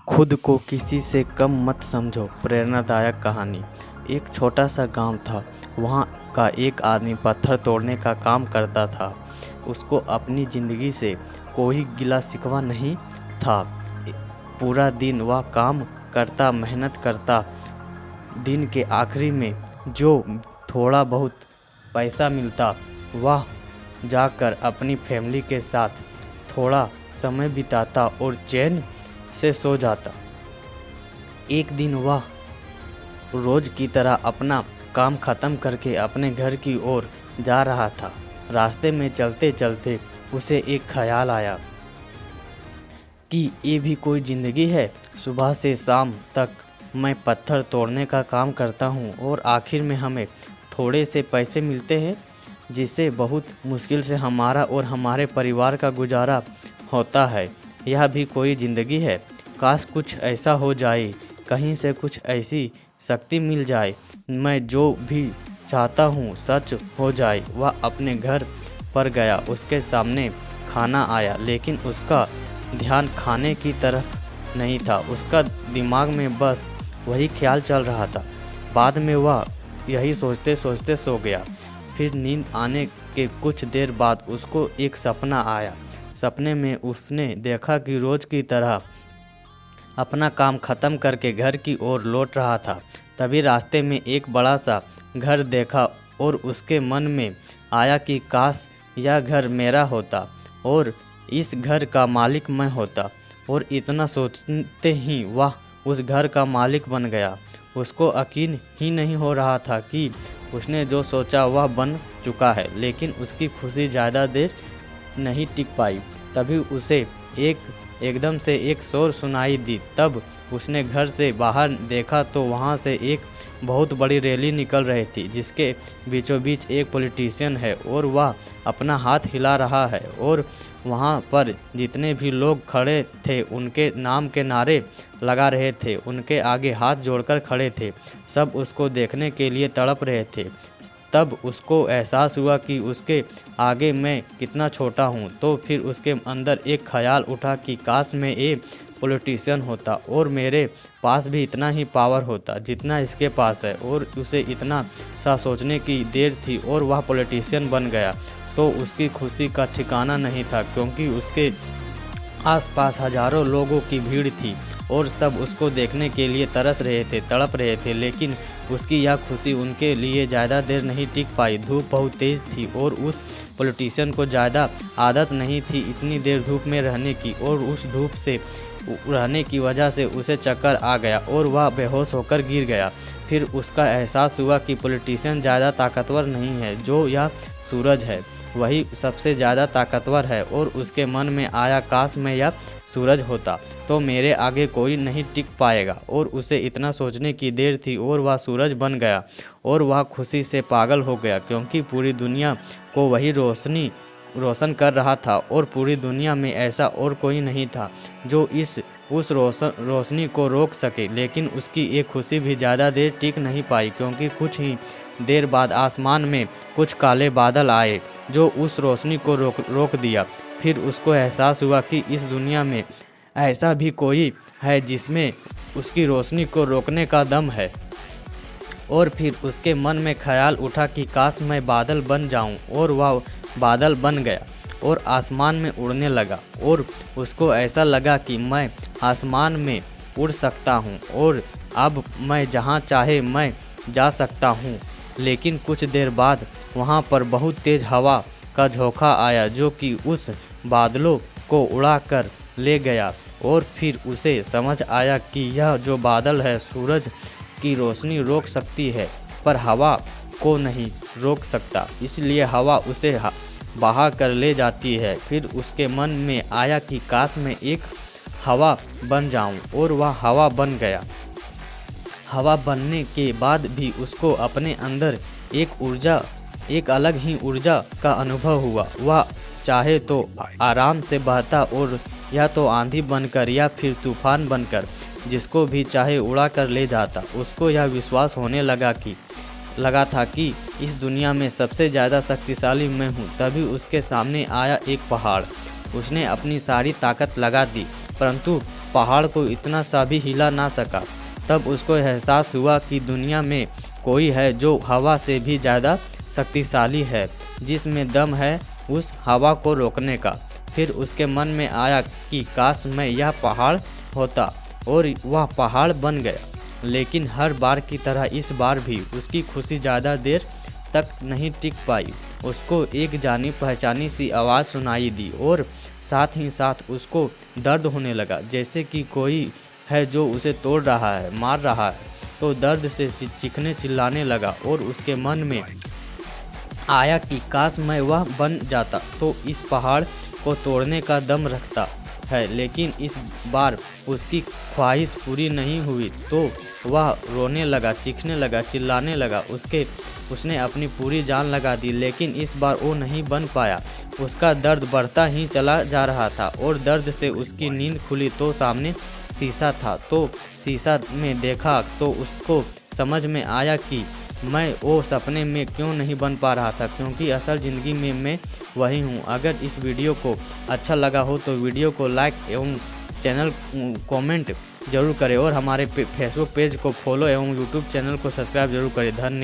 खुद को किसी से कम मत समझो। प्रेरणादायक कहानी। एक छोटा सा गांव था। वहाँ का एक आदमी पत्थर तोड़ने का काम करता था। उसको अपनी ज़िंदगी से कोई गिला शिकवा नहीं था। पूरा दिन वह काम करता, मेहनत करता। दिन के आखिरी में जो थोड़ा बहुत पैसा मिलता वह जाकर अपनी फैमिली के साथ थोड़ा समय बिताता और चैन से सो जाता। एक दिन वह रोज की तरह अपना काम खत्म करके अपने घर की ओर जा रहा था। रास्ते में चलते चलते उसे एक ख्याल आया कि ये भी कोई ज़िंदगी है। सुबह से शाम तक मैं पत्थर तोड़ने का काम करता हूँ और आखिर में हमें थोड़े से पैसे मिलते हैं, जिससे बहुत मुश्किल से हमारा और हमारे परिवार का गुजारा होता है। यह भी कोई ज़िंदगी है। काश कुछ ऐसा हो जाए, कहीं से कुछ ऐसी शक्ति मिल जाए, मैं जो भी चाहता हूँ सच हो जाए। वह अपने घर पर गया। उसके सामने खाना आया, लेकिन उसका ध्यान खाने की तरफ नहीं था। उसका दिमाग में बस वही ख्याल चल रहा था। बाद में वह यही सोचते सोचते सो गया। फिर नींद आने के कुछ देर बाद उसको एक सपना आया। सपने में उसने देखा कि रोज़ की तरह अपना काम ख़त्म करके घर की ओर लौट रहा था। तभी रास्ते में एक बड़ा सा घर देखा और उसके मन में आया कि काश यह घर मेरा होता और इस घर का मालिक मैं होता। और इतना सोचते ही वह उस घर का मालिक बन गया। उसको यकीन ही नहीं हो रहा था कि उसने जो सोचा वह बन चुका है, लेकिन उसकी खुशी ज़्यादा देर नहीं टिक पाई। तभी उसे एकदम से एक शोर सुनाई दी। तब उसने घर से बाहर देखा तो वहाँ से एक बहुत बड़ी रैली निकल रही थी, जिसके बीचों बीच एक पॉलिटिशियन है और वह अपना हाथ हिला रहा है। और वहाँ पर जितने भी लोग खड़े थे उनके नाम के नारे लगा रहे थे, उनके आगे हाथ जोड़कर खड़े थे। सब उसको देखने के लिए तड़प रहे थे। तब उसको एहसास हुआ कि उसके आगे मैं कितना छोटा हूँ। तो फिर उसके अंदर एक ख्याल उठा कि काश मैं एक पॉलिटिशियन होता और मेरे पास भी इतना ही पावर होता जितना इसके पास है। और उसे इतना सा सोचने की देर थी और वह पॉलिटिशियन बन गया। तो उसकी खुशी का ठिकाना नहीं था, क्योंकि उसके आसपास हजारों लोगों की भीड़ थी और सब उसको देखने के लिए तरस रहे थे, तड़प रहे थे। लेकिन उसकी यह खुशी उनके लिए ज़्यादा देर नहीं टिक पाई। धूप बहुत तेज़ थी और उस पॉलिटिशियन को ज़्यादा आदत नहीं थी इतनी देर धूप में रहने की, और उस धूप से रहने की वजह से उसे चक्कर आ गया और वह बेहोश होकर गिर गया। फिर उसका एहसास हुआ कि पॉलिटिशियन ज़्यादा ताकतवर नहीं है, जो यह सूरज है वही सबसे ज़्यादा ताकतवर है। और उसके मन में आया काश मैं यह सूरज होता तो मेरे आगे कोई नहीं टिक पाएगा। और उसे इतना सोचने की देर थी और वह सूरज बन गया और वह खुशी से पागल हो गया, क्योंकि पूरी दुनिया को वही रोशन कर रहा था और पूरी दुनिया में ऐसा और कोई नहीं था जो उस रोशनी को रोक सके। लेकिन उसकी एक खुशी भी ज़्यादा देर टिक नहीं पाई, क्योंकि कुछ ही देर बाद आसमान में कुछ काले बादल आए जो उस रोशनी को रोक दिया। फिर उसको एहसास हुआ कि इस दुनिया में ऐसा भी कोई है जिसमें उसकी रोशनी को रोकने का दम है। और फिर उसके मन में ख्याल उठा कि काश मैं बादल बन जाऊं। और वह बादल बन गया और आसमान में उड़ने लगा। और उसको ऐसा लगा कि मैं आसमान में उड़ सकता हूं और अब मैं जहां चाहे मैं जा सकता हूं। लेकिन कुछ देर बाद वहां पर बहुत तेज़ हवा का झोंका आया, जो कि उस बादलों को उड़ा कर ले गया। और फिर उसे समझ आया कि यह जो बादल है सूरज की रोशनी रोक सकती है, पर हवा को नहीं रोक सकता, इसलिए हवा उसे बहा कर ले जाती है। फिर उसके मन में आया कि काश मैं एक हवा बन जाऊं, और वह हवा बन गया। हवा बनने के बाद भी उसको अपने अंदर एक अलग ही ऊर्जा का अनुभव हुआ। वह चाहे तो आराम से बहता और या तो आंधी बनकर या फिर तूफान बनकर जिसको भी चाहे उड़ा कर ले जाता। उसको यह विश्वास होने लगा था कि इस दुनिया में सबसे ज़्यादा शक्तिशाली मैं हूँ। तभी उसके सामने आया एक पहाड़। उसने अपनी सारी ताकत लगा दी, परंतु पहाड़ को इतना सा भी हिला ना सका। तब उसको एहसास हुआ कि दुनिया में कोई है जो हवा से भी ज़्यादा शक्तिशाली है, जिसमें दम है उस हवा को रोकने का। फिर उसके मन में आया कि काश मैं यह पहाड़ होता, और वह पहाड़ बन गया। लेकिन हर बार की तरह इस बार भी उसकी खुशी ज़्यादा देर तक नहीं टिक पाई। उसको एक जानी पहचानी सी आवाज़ सुनाई दी और साथ ही साथ उसको दर्द होने लगा, जैसे कि कोई है जो उसे तोड़ रहा है, मार रहा है। तो दर्द से चीखने चिल्लाने लगा और उसके मन में आया कि काश मैं वह बन जाता तो इस पहाड़ को तोड़ने का दम रखता है। लेकिन इस बार उसकी ख्वाहिश पूरी नहीं हुई, तो वह रोने लगा, चीखने लगा, चिल्लाने लगा। उसने अपनी पूरी जान लगा दी, लेकिन इस बार वो नहीं बन पाया। उसका दर्द बढ़ता ही चला जा रहा था और दर्द से उसकी नींद खुली तो सामने शीशा था। तो शीशा में देखा तो उसको समझ में आया कि मैं वो सपने में क्यों नहीं बन पा रहा था, क्योंकि असल ज़िंदगी में मैं वही हूँ। अगर इस वीडियो को अच्छा लगा हो तो वीडियो को लाइक एवं चैनल कमेंट जरूर करें और हमारे फेसबुक पेज को फॉलो एवं यूट्यूब चैनल को सब्सक्राइब जरूर करें। धन्यवाद।